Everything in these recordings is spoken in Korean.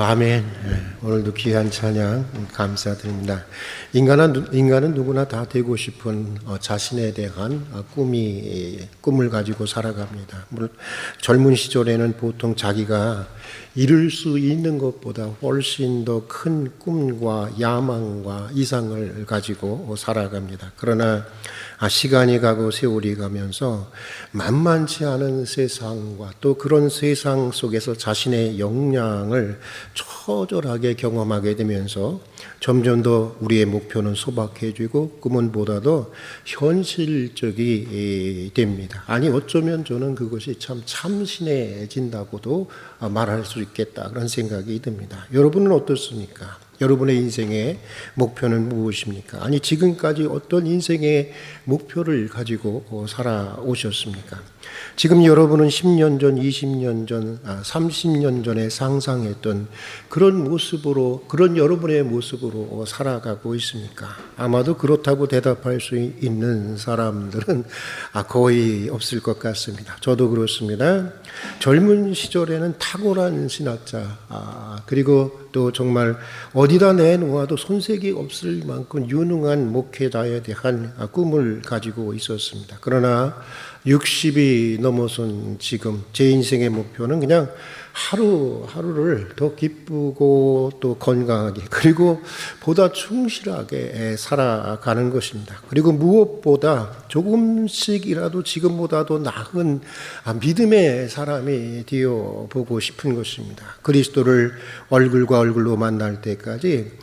아멘. 오늘도 귀한 찬양 감사드립니다. 인간은 누구나 다 되고 싶은 자신에 대한 꿈을 가지고 살아갑니다. 젊은 시절에는 보통 자기가 이룰 수 있는 것보다 훨씬 더 큰 꿈과 야망과 이상을 가지고 살아갑니다. 그러나 시간이 가고 세월이 가면서 만만치 않은 세상과 또 그런 세상 속에서 자신의 역량을 처절하게 경험하게 되면서 점점 더 우리의 목표는 소박해지고 꿈은 보다도 현실적이 됩니다. 아니 어쩌면 저는 그것이 참 참신해진다고도 말할 수 있겠다 그런 생각이 듭니다. 여러분은 어떻습니까? 여러분의 인생의 목표는 무엇입니까? 아니 지금까지 어떤 인생의 목표를 가지고 살아오셨습니까? 지금 여러분은 10년 전, 20년 전, 30년 전에 상상했던 그런 모습으로, 그런 여러분의 모습으로 살아가고 있습니까? 아마도 그렇다고 대답할 수 있는 사람들은 거의 없을 것 같습니다. 저도 그렇습니다. 젊은 시절에는 탁월한 신학자, 그리고 또 정말 어디다 내놓아도 손색이 없을 만큼 유능한 목회자에 대한 꿈을 가지고 있었습니다. 그러나 60이 넘어선 지금 제 인생의 목표는 그냥 하루하루를 더 기쁘고 또 건강하게 그리고 보다 충실하게 살아가는 것입니다. 그리고 무엇보다 조금씩이라도 지금보다 더 나은 믿음의 사람이 되어보고 싶은 것입니다. 그리스도를 얼굴과 얼굴로 만날 때까지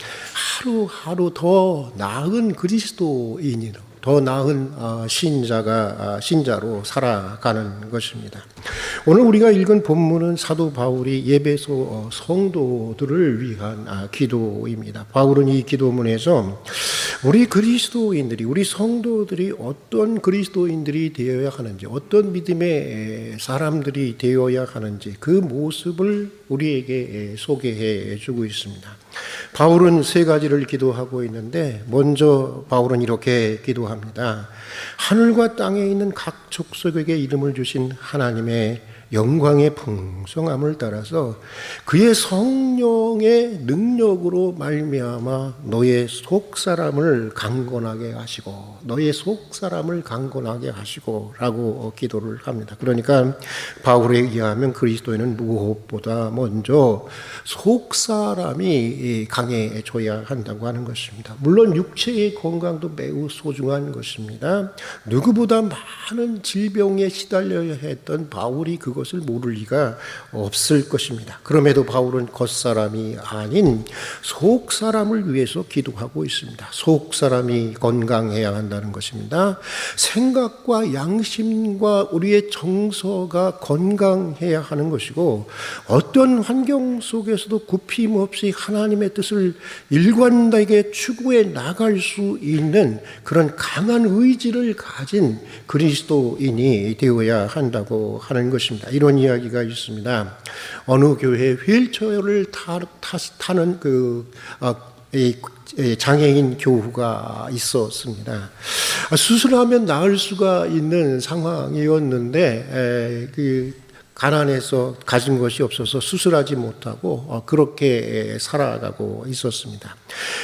하루하루 더 나은 그리스도인으로 더 나은 신자로 살아가는 것입니다. 오늘 우리가 읽은 본문은 사도 바울이 에베소 성도들을 위한 기도입니다. 바울은 이 기도문에서 우리 그리스도인들이, 우리 성도들이 어떤 그리스도인들이 되어야 하는지, 어떤 믿음의 사람들이 되어야 하는지 그 모습을 우리에게 소개해 주고 있습니다. 바울은 세 가지를 기도하고 있는데 먼저 바울은 이렇게 기도합니다. 하늘과 땅에 있는 각 족속에게 이름을 주신 하나님의 영광의 풍성함을 따라서 그의 성령의 능력으로 말미암아 너의 속사람을 강건하게 하시고 너의 속사람을 강건하게 하시고 라고 기도를 합니다. 그러니까 바울에 의하면 그리스도인은 무엇보다 먼저 속사람이 강해져야 한다고 하는 것입니다. 물론 육체의 건강도 매우 소중한 것입니다. 누구보다 많은 질병에 시달려야 했던 바울이 그것을 모를 리가 없을 것입니다. 그럼에도 바울은 겉사람이 아닌 속사람을 위해서 기도하고 있습니다. 속사람이 건강해야 한다는 것입니다. 생각과 양심과 우리의 정서가 건강해야 하는 것이고 어떤 환경 속에서도 굽힘없이 하나님의 뜻을 일관되게 추구해 나갈 수 있는 그런 강한 의지를 가진 그리스도인이 되어야 한다고 하는 것입니다. 이런 이야기가 있습니다. 어느 교회에 휠체어를 타는 장애인 교우가 있었습니다. 수술하면 나을 수가 있는 상황이었는데 가난해서 가진 것이 없어서 수술하지 못하고 그렇게 살아가고 있었습니다.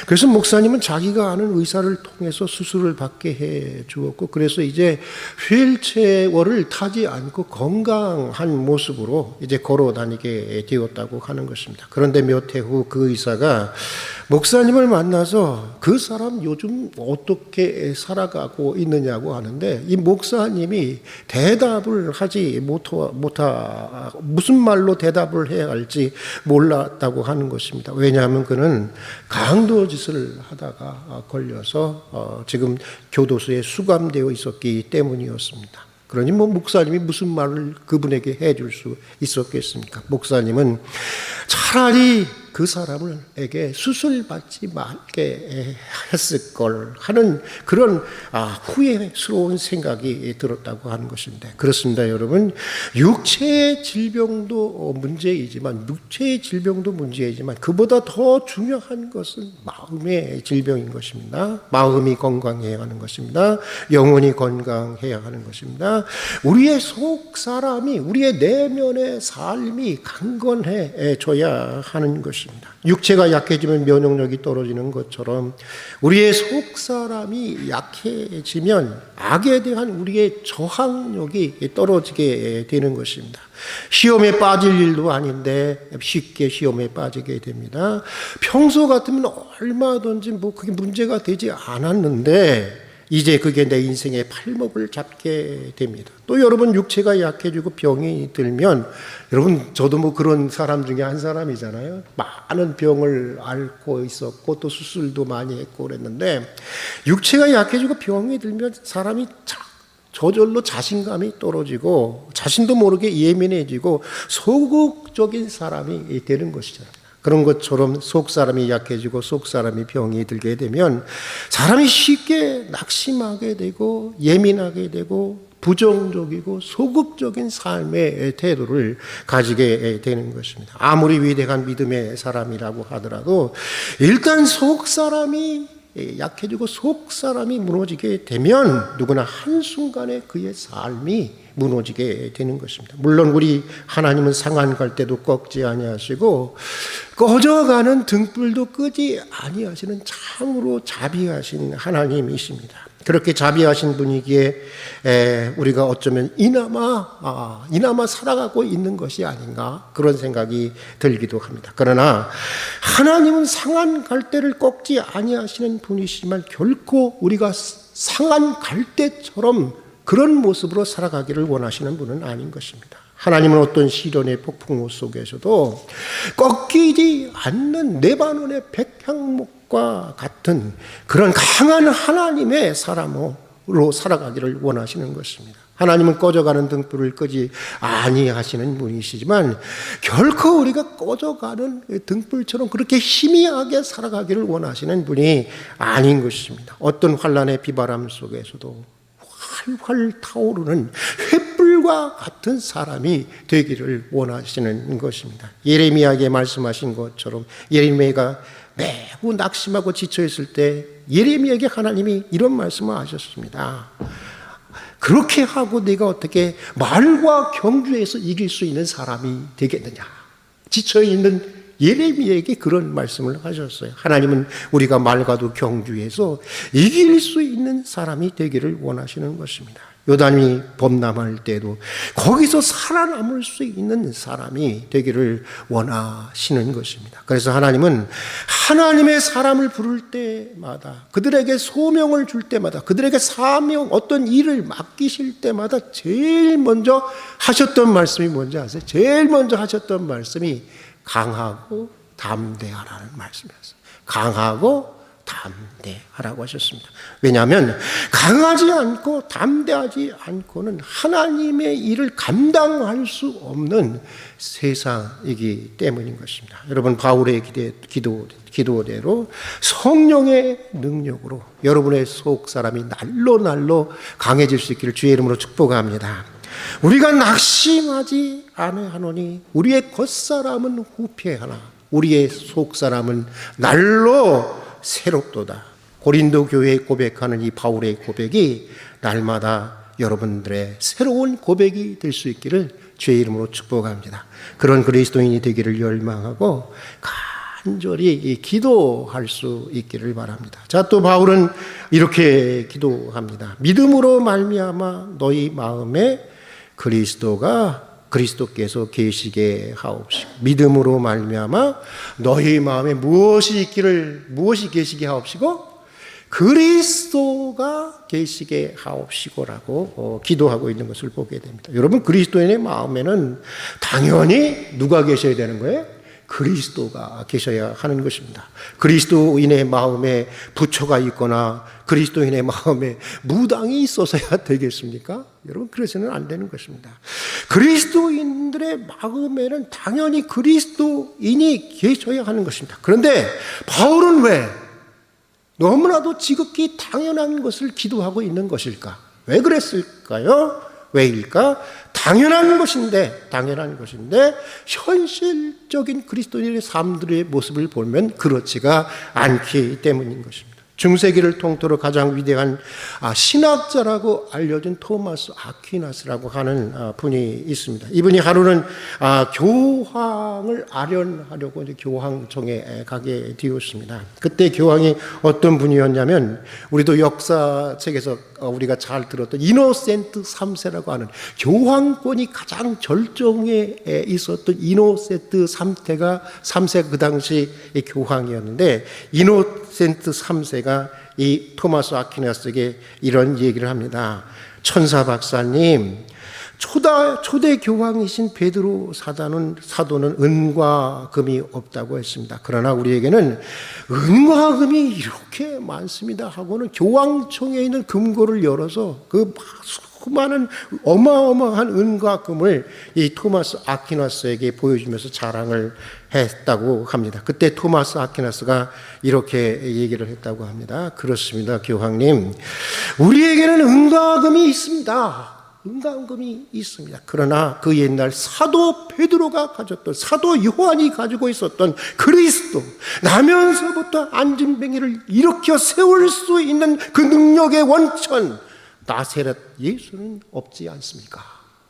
그래서 목사님은 자기가 아는 의사를 통해서 수술을 받게 해 주었고 그래서 이제 휠체어를 타지 않고 건강한 모습으로 이제 걸어 다니게 되었다고 하는 것입니다. 그런데 몇 해 후 그 의사가 목사님을 만나서 그 사람 요즘 어떻게 살아가고 있느냐고 하는데 이 목사님이 대답을 하지 무슨 말로 대답을 해야 할지 몰랐다고 하는 것입니다. 왜냐하면 그는 강도짓을 하다가 걸려서 지금 교도소에 수감되어 있었기 때문이었습니다. 그러니 목사님이 무슨 말을 그분에게 해줄 수 있었겠습니까? 목사님은 차라리 그 사람에게 수술받지 말게 했을 걸 하는 그런 후회스러운 생각이 들었다고 하는 것인데 그렇습니다. 여러분, 육체의 질병도 문제이지만 그보다 더 중요한 것은 마음의 질병인 것입니다. 마음이 건강해야 하는 것입니다. 영혼이 건강해야 하는 것입니다. 우리의 속 사람이, 우리의 내면의 삶이 강건해져야 하는 것입니다. 것입니다. 육체가 약해지면 면역력이 떨어지는 것처럼 우리의 속사람이 약해지면 악에 대한 우리의 저항력이 떨어지게 되는 것입니다. 시험에 빠질 일도 아닌데 쉽게 시험에 빠지게 됩니다. 평소 같으면 얼마든지 그게 문제가 되지 않았는데 이제 그게 내 인생의 팔목을 잡게 됩니다. 또 여러분, 육체가 약해지고 병이 들면, 여러분 저도 그런 사람 중에 한 사람이잖아요. 많은 병을 앓고 있었고 또 수술도 많이 했고 그랬는데, 육체가 약해지고 병이 들면 사람이 저절로 자신감이 떨어지고 자신도 모르게 예민해지고 소극적인 사람이 되는 것이죠. 그런 것처럼 속사람이 약해지고 속사람이 병이 들게 되면 사람이 쉽게 낙심하게 되고 예민하게 되고 부정적이고 소극적인 삶의 태도를 가지게 되는 것입니다. 아무리 위대한 믿음의 사람이라고 하더라도 일단 속사람이 약해지고 속사람이 무너지게 되면 누구나 한순간에 그의 삶이 무너지게 되는 것입니다. 물론 우리 하나님은 상한 갈 때도 꺾지 아니하시고 꺼져가는 등불도 끄지 아니하시는 참으로 자비하신 하나님이십니다. 그렇게 자비하신 분이기에 우리가 어쩌면 이나마 살아가고 있는 것이 아닌가 그런 생각이 들기도 합니다. 그러나 하나님은 상한 갈대를 꺾지 아니하시는 분이시지만 결코 우리가 상한 갈대처럼 그런 모습으로 살아가기를 원하시는 분은 아닌 것입니다. 하나님은 어떤 시련의 폭풍우 속에서도 꺾이지 않는 레바논의 백향목과 같은 그런 강한 하나님의 사람으로 살아가기를 원하시는 것입니다. 하나님은 꺼져가는 등불을 끄지 아니하시는 분이시지만 결코 우리가 꺼져가는 등불처럼 그렇게 희미하게 살아가기를 원하시는 분이 아닌 것입니다. 어떤 환난의 비바람 속에서도 활활 타오르는 횃불과 같은 사람이 되기를 원하시는 것입니다. 예레미야에게 말씀하신 것처럼 예레미야가 매우 낙심하고 지쳐있을 때 예레미야에게 하나님이 이런 말씀을 하셨습니다. 그렇게 하고 내가 어떻게 말과 경주에서 이길 수 있는 사람이 되겠느냐. 지쳐있는 예레미야에게 그런 말씀을 하셨어요. 하나님은 우리가 말과도 경주해서 이길 수 있는 사람이 되기를 원하시는 것입니다. 요단이 범람할 때도 거기서 살아남을 수 있는 사람이 되기를 원하시는 것입니다. 그래서 하나님은 하나님의 사람을 부를 때마다 그들에게 소명을 줄 때마다 그들에게 사명 어떤 일을 맡기실 때마다 제일 먼저 하셨던 말씀이 뭔지 아세요? 제일 먼저 하셨던 말씀이 강하고 담대하라는 말씀이었어요. 강하고 담대하라고 하셨습니다. 왜냐하면 강하지 않고 담대하지 않고는 하나님의 일을 감당할 수 없는 세상이기 때문인 것입니다. 여러분, 바울의 기도대로 성령의 능력으로 여러분의 속 사람이 날로 강해질 수 있기를 주의 이름으로 축복합니다. 우리가 낙심하지 아니하노니 우리의 겉사람은 후패하나 우리의 속사람은 날로 새롭도다. 고린도 교회에 고백하는 이 바울의 고백이 날마다 여러분들의 새로운 고백이 될 수 있기를 주의 이름으로 축복합니다. 그런 그리스도인이 되기를 열망하고 간절히 기도할 수 있기를 바랍니다. 자, 또 바울은 이렇게 기도합니다. 믿음으로 말미암아 너희 마음에 그리스도께서 계시게 하옵시고 믿음으로 말미암아 너희 마음에 무엇이 계시게 하옵시고 그리스도가 계시게 하옵시고라고 기도하고 있는 것을 보게 됩니다. 여러분, 그리스도인의 마음에는 당연히 누가 계셔야 되는 거예요? 그리스도가 계셔야 하는 것입니다. 그리스도인의 마음에 부처가 있거나 그리스도인의 마음에 무당이 있어서야 되겠습니까? 여러분, 그래서는 안 되는 것입니다. 그리스도인들의 마음에는 당연히 그리스도인이 계셔야 하는 것입니다. 그런데 바울은 왜 너무나도 지극히 당연한 것을 기도하고 있는 것일까? 왜 그랬을까요? 왜일까? 당연한 것인데 현실적인 그리스도인의 삶들의 모습을 보면 그렇지가 않기 때문인 것입니다. 중세기를 통틀어 가장 위대한 신학자라고 알려진 토마스 아퀴나스라고 하는 분이 있습니다. 이분이 하루는 교황을 아련하려고 이제 교황청에 가게 되었습니다. 그때 교황이 어떤 분이었냐면 우리도 역사책에서 우리가 잘 들었던 이노센트 3세라고 하는 교황권이 가장 절정에 있었던 이노센트 3세가 그 당시 교황이었는데 이노센트 3세가 이 토마스 아퀴나스에게 이런 얘기를 합니다. 천사 박사님, 초대 교황이신 베드로 사도는 은과 금이 없다고 했습니다. 그러나 우리에게는 은과 금이 이렇게 많습니다 하고는 교황청에 있는 금고를 열어서 그 수많은 어마어마한 은과 금을 이 토마스 아퀴나스에게 보여주면서 자랑을 했다고 합니다. 그때 토마스 아퀴나스가 이렇게 얘기를 했다고 합니다. 그렇습니다, 교황님. 우리에게는 은과 금이 있습니다. 은과 금이 있습니다. 그러나 그 옛날 사도 베드로가 가졌던, 사도 요한이 가지고 있었던 그리스도, 나면서부터 안진뱅이를 일으켜 세울 수 있는 그 능력의 원천 나세렛 예수는 없지 않습니까?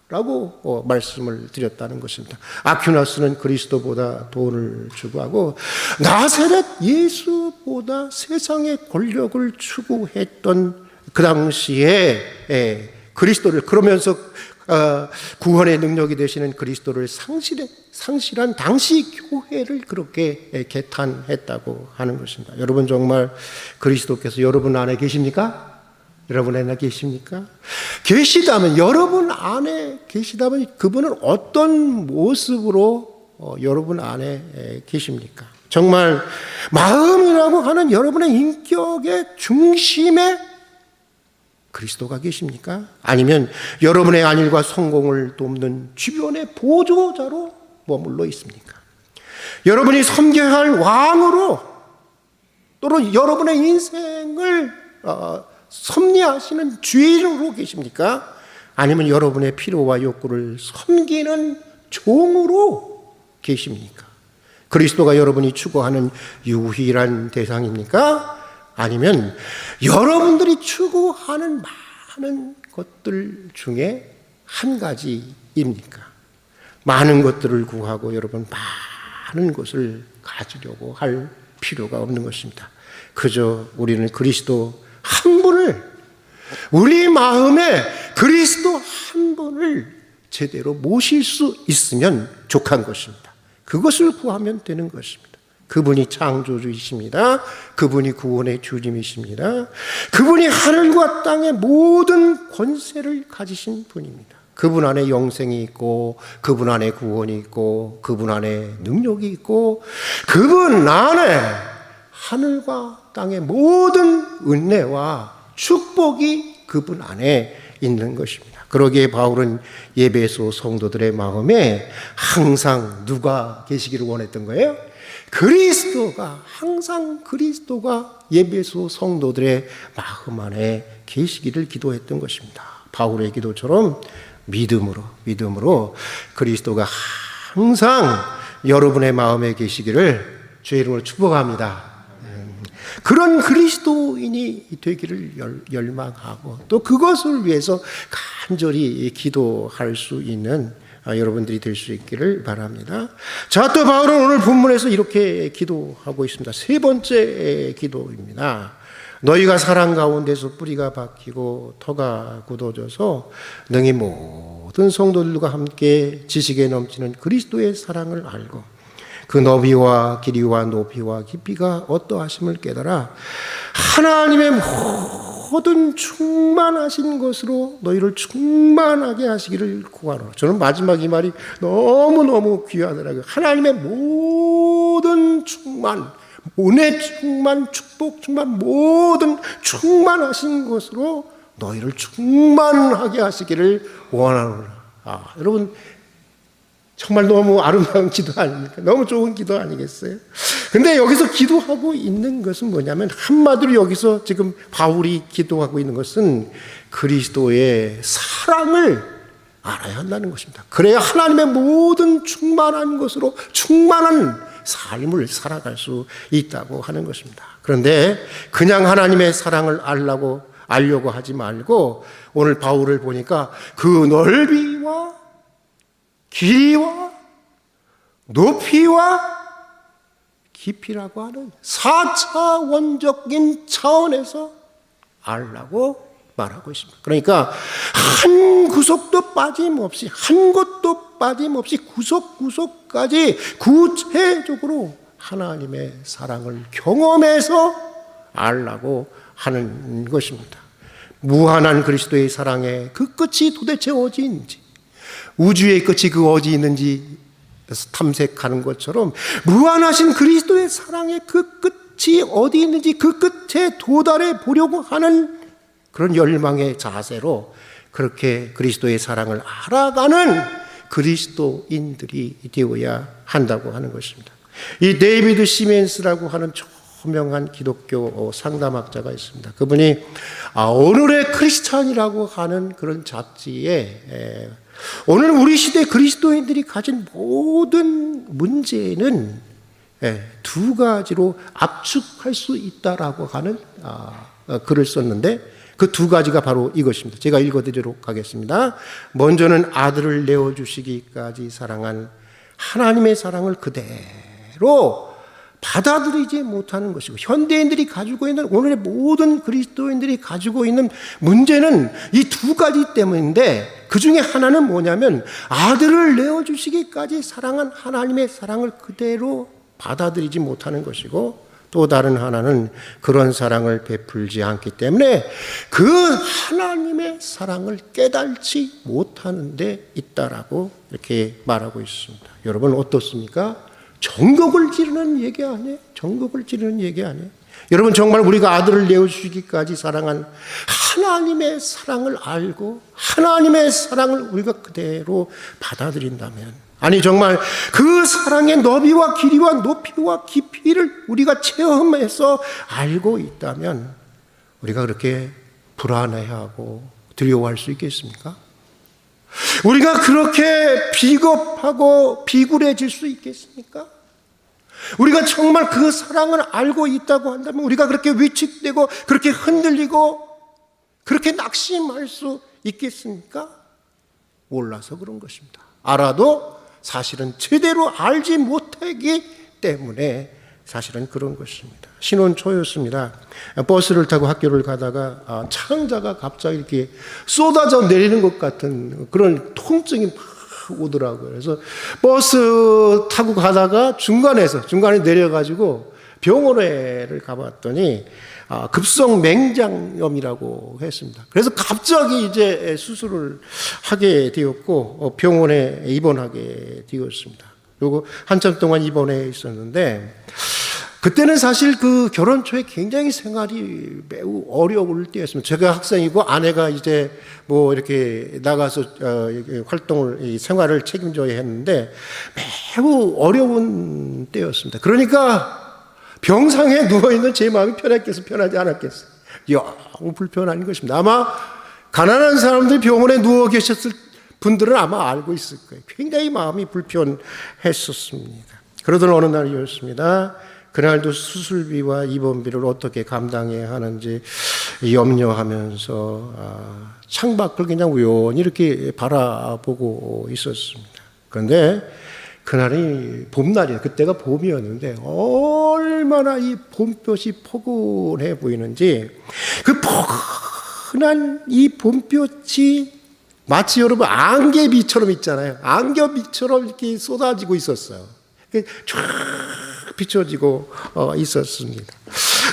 라고 말씀을 드렸다는 것입니다. 아퀴나스는 그리스도보다 돈을 추구하고 나세렛 예수보다 세상의 권력을 추구했던 그 당시에 그리스도를, 그러면서 구원의 능력이 되시는 그리스도를 상실한 당시 교회를 그렇게 개탄했다고 하는 것입니다. 여러분, 정말 그리스도께서 여러분 안에 계십니까? 여러분 안에 계십니까? 계시다면, 여러분 안에 계시다면 그분은 어떤 모습으로 여러분 안에 계십니까? 정말 마음이라고 하는 여러분의 인격의 중심에 그리스도가 계십니까? 아니면 여러분의 안일과 성공을 돕는 주변의 보조자로 머물러 있습니까? 여러분이 섬겨야 할 왕으로, 또는 여러분의 인생을 섭리하시는 주인으로 계십니까? 아니면 여러분의 필요와 욕구를 섬기는 종으로 계십니까? 그리스도가 여러분이 추구하는 유일한 대상입니까? 아니면 여러분들이 추구하는 많은 것들 중에 한 가지입니까? 많은 것들을 구하고 여러분 많은 것을 가지려고 할 필요가 없는 것입니다. 그저 우리는 그리스도 한 분을, 우리 마음에 그리스도 한 분을 제대로 모실 수 있으면 족한 것입니다. 그것을 구하면 되는 것입니다. 그분이 창조주이십니다. 그분이 구원의 주님이십니다. 그분이 하늘과 땅의 모든 권세를 가지신 분입니다. 그분 안에 영생이 있고, 그분 안에 구원이 있고, 그분 안에 능력이 있고, 그분 안에 하늘과 땅의 모든 은혜와 축복이 그분 안에 있는 것입니다. 그러기에 바울은 예배소 성도들의 마음에 항상 누가 계시기를 원했던 거예요? 그리스도가, 항상 그리스도가 예배소 성도들의 마음 안에 계시기를 기도했던 것입니다. 바울의 기도처럼 믿음으로 그리스도가 항상 여러분의 마음에 계시기를 주의 이름으로 축복합니다. 그런 그리스도인이 되기를 열망하고 또 그것을 위해서 간절히 기도할 수 있는 여러분들이 될 수 있기를 바랍니다. 자, 또 바울은 오늘 본문에서 이렇게 기도하고 있습니다. 세 번째 기도입니다. 너희가 사랑 가운데서 뿌리가 박히고 터가 굳어져서 능히 모든 성도들과 함께 지식에 넘치는 그리스도의 사랑을 알고 그 너비와 길이와 높이와 깊이가 어떠하심을 깨달아 하나님의 모든 충만하신 것으로 너희를 충만하게 하시기를 구하노라. 저는 마지막 이 말이 너무너무 귀하더라고요. 하나님의 모든 충만, 은혜 충만, 축복 충만, 모든 충만하신 것으로 너희를 충만하게 하시기를 원하노라. 여러분, 정말 너무 아름다운 기도 아닙니까? 너무 좋은 기도 아니겠어요? 근데 여기서 기도하고 있는 것은 뭐냐면, 한마디로 여기서 지금 바울이 기도하고 있는 것은 그리스도의 사랑을 알아야 한다는 것입니다. 그래야 하나님의 모든 충만한 것으로 충만한 삶을 살아갈 수 있다고 하는 것입니다. 그런데 그냥 하나님의 사랑을 알려고 하지 말고 오늘 바울을 보니까 그 넓이와 길이와 높이와 깊이라고 하는 4차원적인 차원에서 알라고 말하고 있습니다. 그러니까 한 구석도 빠짐없이, 한 곳도 빠짐없이 구석구석까지 구체적으로 하나님의 사랑을 경험해서 알라고 하는 것입니다. 무한한 그리스도의 사랑의 그 끝이 도대체 어디인지, 우주의 끝이 그 어디 있는지 탐색하는 것처럼 무한하신 그리스도의 사랑의 그 끝이 어디 있는지 그 끝에 도달해 보려고 하는 그런 열망의 자세로 그렇게 그리스도의 사랑을 알아가는 그리스도인들이 되어야 한다고 하는 것입니다. 이 데이비드 시멘스라고 하는 유명한 기독교 상담학자가 있습니다. 그분이 오늘의 크리스찬이라고 하는 그런 잡지에 오늘 우리 시대 그리스도인들이 가진 모든 문제는 두 가지로 압축할 수 있다라고 하는 글을 썼는데 그 두 가지가 바로 이것입니다. 제가 읽어드리도록 하겠습니다. 먼저는 아들을 내어주시기까지 사랑한 하나님의 사랑을 그대로 받아들이지 못하는 것이고, 현대인들이 가지고 있는, 오늘의 모든 그리스도인들이 가지고 있는 문제는 이 두 가지 때문인데, 그 중에 하나는 뭐냐면 아들을 내어주시기까지 사랑한 하나님의 사랑을 그대로 받아들이지 못하는 것이고, 또 다른 하나는 그런 사랑을 베풀지 않기 때문에 그 하나님의 사랑을 깨달지 못하는 데 있다라고 이렇게 말하고 있습니다. 여러분 어떻습니까? 정곡을 지르는 얘기 아니에요? 정곡을 지르는 얘기 아니에요? 여러분 정말 우리가 아들을 내어주시기까지 사랑한 하나님의 사랑을 알고 하나님의 사랑을 우리가 그대로 받아들인다면, 아니 정말 그 사랑의 너비와 길이와 높이와 깊이를 우리가 체험해서 알고 있다면 우리가 그렇게 불안해하고 두려워할 수 있겠습니까? 우리가 그렇게 비겁하고 비굴해질 수 있겠습니까? 우리가 정말 그 사랑을 알고 있다고 한다면 우리가 그렇게 위축되고 그렇게 흔들리고 그렇게 낙심할 수 있겠습니까? 몰라서 그런 것입니다. 알아도 사실은 제대로 알지 못하기 때문에 사실은 그런 것입니다. 신혼 초였습니다. 버스를 타고 학교를 가다가 창자가 갑자기 이렇게 쏟아져 내리는 것 같은 그런 통증이 막 오더라고요. 그래서 버스 타고 가다가 중간에 내려가지고 병원에를 가봤더니 급성 맹장염이라고 했습니다. 그래서 갑자기 이제 수술을 하게 되었고 병원에 입원하게 되었습니다. 그리고 한참 동안 입원해 있었는데, 그때는 사실 그 결혼 초에 굉장히 생활이 매우 어려울 때였습니다. 제가 학생이고 아내가 이제 뭐 이렇게 나가서 활동을, 생활을 책임져야 했는데 매우 어려운 때였습니다. 그러니까 병상에 누워있는 제 마음이 편했겠어, 편하지 않았겠어요? 영 불편한 것입니다. 아마 가난한 사람들이 병원에 누워 계셨을 분들은 아마 알고 있을 거예요. 굉장히 마음이 불편했었습니다. 그러던 어느 날이었습니다. 그날도 수술비와 입원비를 어떻게 감당해야 하는지 염려하면서 창밖을 그냥 우연히 이렇게 바라보고 있었습니다. 그런데 그날이 봄날이에요. 그때가 봄이었는데 얼마나 이 봄볕이 포근해 보이는지, 그 포근한 이 봄볕이 마치 여러분 안개비처럼 있잖아요. 안개비처럼 이렇게 쏟아지고 있었어요. 쫙 비춰지고 있었습니다.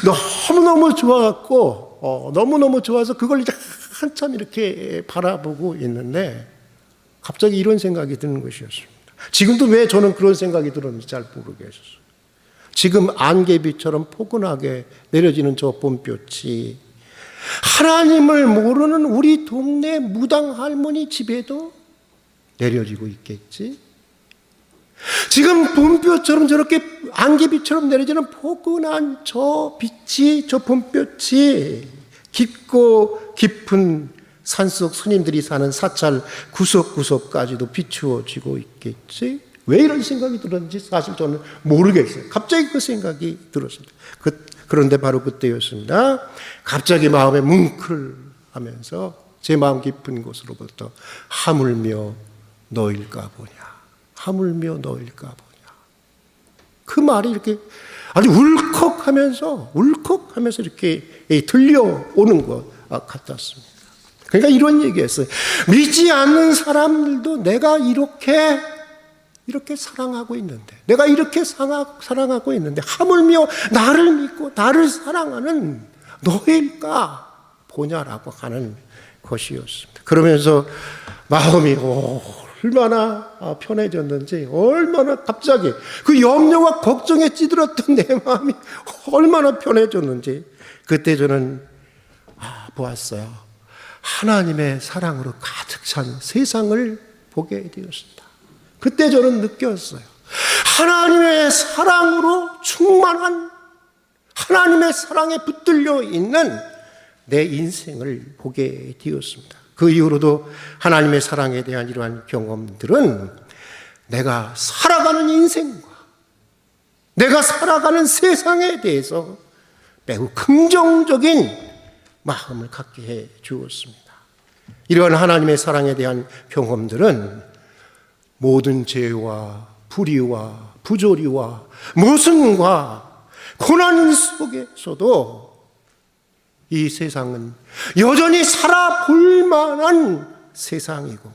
너무너무 좋아갖고 너무너무 좋아서 그걸 이제 한참 이렇게 바라보고 있는데 갑자기 이런 생각이 드는 것이었습니다. 지금도 왜 저는 그런 생각이 들었는지 잘 모르겠어요. 지금 안개비처럼 포근하게 내려지는 저 봄볕이 하나님을 모르는 우리 동네 무당 할머니 집에도 내려지고 있겠지? 지금 봄볕처럼 저렇게 안개비처럼 내려지는 포근한 저 빛이, 저 봄볕이 깊고 깊은 산속 스님들이 사는 사찰 구석구석까지도 비추어지고 있겠지? 왜 이런 생각이 들었는지 사실 저는 모르겠어요. 갑자기 그 생각이 들었습니다. 그런데 바로 그때였습니다. 갑자기 마음에 뭉클하면서 제 마음 깊은 곳으로부터 하물며 너일까 보냐, 하물며 너일까 보냐. 그 말이 이렇게 아주 울컥하면서 이렇게 들려오는 것 같았습니다. 그러니까 이런 얘기했어요. 믿지 않는 사람들도 내가 이렇게 사랑하고 있는데, 내가 이렇게 사랑하고 있는데 하물며 나를 믿고 나를 사랑하는 너일까 보냐라고 하는 것이었습니다. 그러면서 마음이 얼마나 편해졌는지, 얼마나 갑자기 그 염려와 걱정에 찌들었던 내 마음이 얼마나 편해졌는지 그때 저는 보았어요. 하나님의 사랑으로 가득 찬 세상을 보게 되었습니다. 그때 저는 느꼈어요. 하나님의 사랑으로 충만한, 하나님의 사랑에 붙들려 있는 내 인생을 보게 되었습니다. 그 이후로도 하나님의 사랑에 대한 이러한 경험들은 내가 살아가는 인생과 내가 살아가는 세상에 대해서 매우 긍정적인 마음을 갖게 해 주었습니다. 이러한 하나님의 사랑에 대한 경험들은 모든 죄와 불의와 부조리와 모순과 고난 속에서도 이 세상은 여전히 살아볼 만한 세상이고,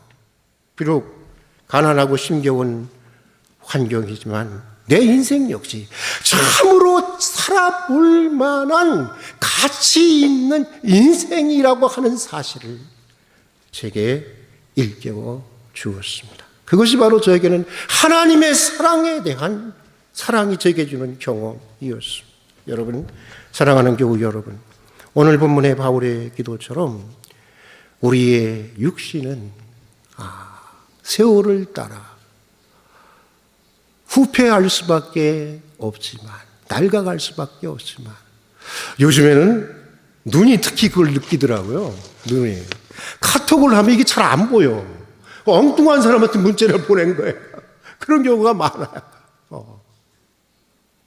비록 가난하고 힘겨운 환경이지만 내 인생 역시 참으로 살아볼 만한 가치 있는 인생이라고 하는 사실을 제게 일깨워 주었습니다. 그것이 바로 저에게는 하나님의 사랑에 대한, 사랑이 저에게 주는 경험이었습니다. 여러분, 사랑하는 교우 여러분, 오늘 본문의 바울의 기도처럼 우리의 육신은 세월을 따라 후퇴할 수밖에 없지만, 낡아갈 수밖에 없지만, 요즘에는 눈이 특히 그걸 느끼더라고요. 눈이. 카톡을 하면 이게 잘 안 보여. 엉뚱한 사람한테 문자를 보낸 거예요. 그런 경우가 많아요.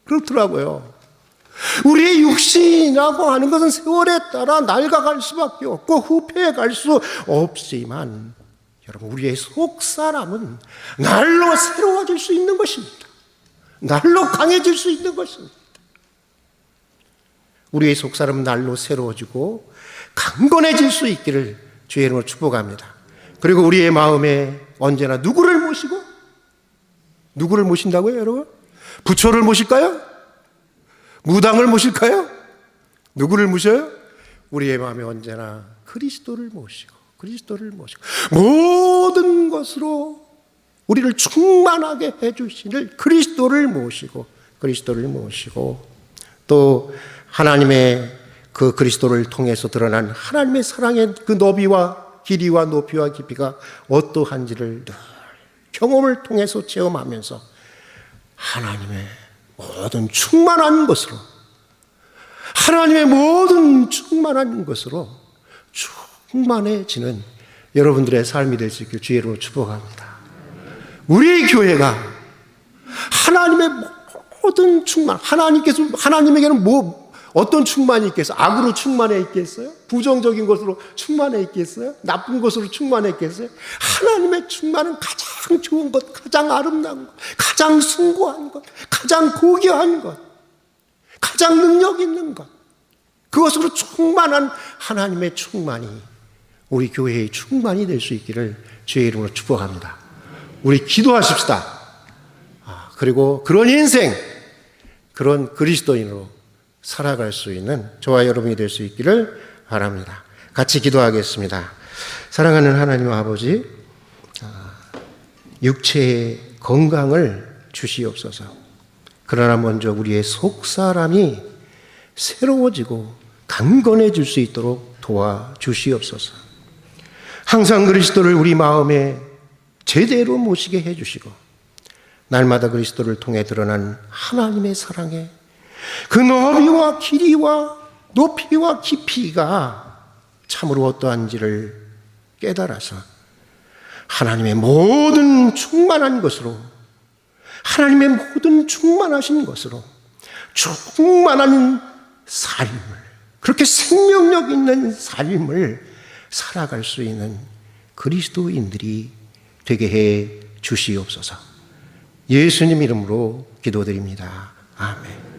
그렇더라고요. 우리의 육신이라고 하는 것은 세월에 따라 낡아갈 수밖에 없고 후패해 갈 수 없지만, 여러분, 우리의 속사람은 날로 새로워질 수 있는 것입니다. 날로 강해질 수 있는 것입니다. 우리의 속사람은 날로 새로워지고 강건해질 수 있기를 주의 이름으로 축복합니다. 그리고 우리의 마음에 언제나 누구를 모시고, 누구를 모신다고요, 여러분? 부처를 모실까요? 무당을 모실까요? 누구를 모셔요? 우리의 마음에 언제나 그리스도를 모시고 모든 것으로 우리를 충만하게 해주시는 그리스도를 모시고 또 하나님의 그 그리스도를 통해서 드러난 하나님의 사랑의 그 너비와 길이와 높이와 깊이가 어떠한지를 늘 경험을 통해서 체험하면서 하나님의 모든 충만한 것으로, 하나님의 모든 충만한 것으로 충만해지는 여러분들의 삶이 될 수 있길 주의 이름으로 축복합니다. 우리 교회가 하나님의 모든 충만, 하나님에게는 어떤 충만이 있겠어요? 악으로 충만해 있겠어요? 부정적인 것으로 충만해 있겠어요? 나쁜 것으로 충만해 있겠어요? 하나님의 충만은 가장 좋은 것, 가장 아름다운 것, 가장 숭고한 것, 가장 고귀한 것, 가장 능력 있는 것, 그것으로 충만한 하나님의 충만이 우리 교회의 충만이 될 수 있기를 주의 이름으로 축복합니다. 우리 기도하십시다. 그리고 그런 인생, 그런 그리스도인으로 살아갈 수 있는 저와 여러분이 될 수 있기를 바랍니다. 같이 기도하겠습니다. 사랑하는 하나님 아버지, 육체의 건강을 주시옵소서. 그러나 먼저 우리의 속사람이 새로워지고 강건해질 수 있도록 도와주시옵소서. 항상 그리스도를 우리 마음에 제대로 모시게 해주시고, 날마다 그리스도를 통해 드러난 하나님의 사랑에 그 너비와 길이와 높이와 깊이가 참으로 어떠한지를 깨달아서 하나님의 모든 충만한 것으로 하나님의 모든 충만하신 것으로 충만한 삶을, 그렇게 생명력 있는 삶을 살아갈 수 있는 그리스도인들이 되게 해 주시옵소서. 예수님 이름으로 기도드립니다. 아멘.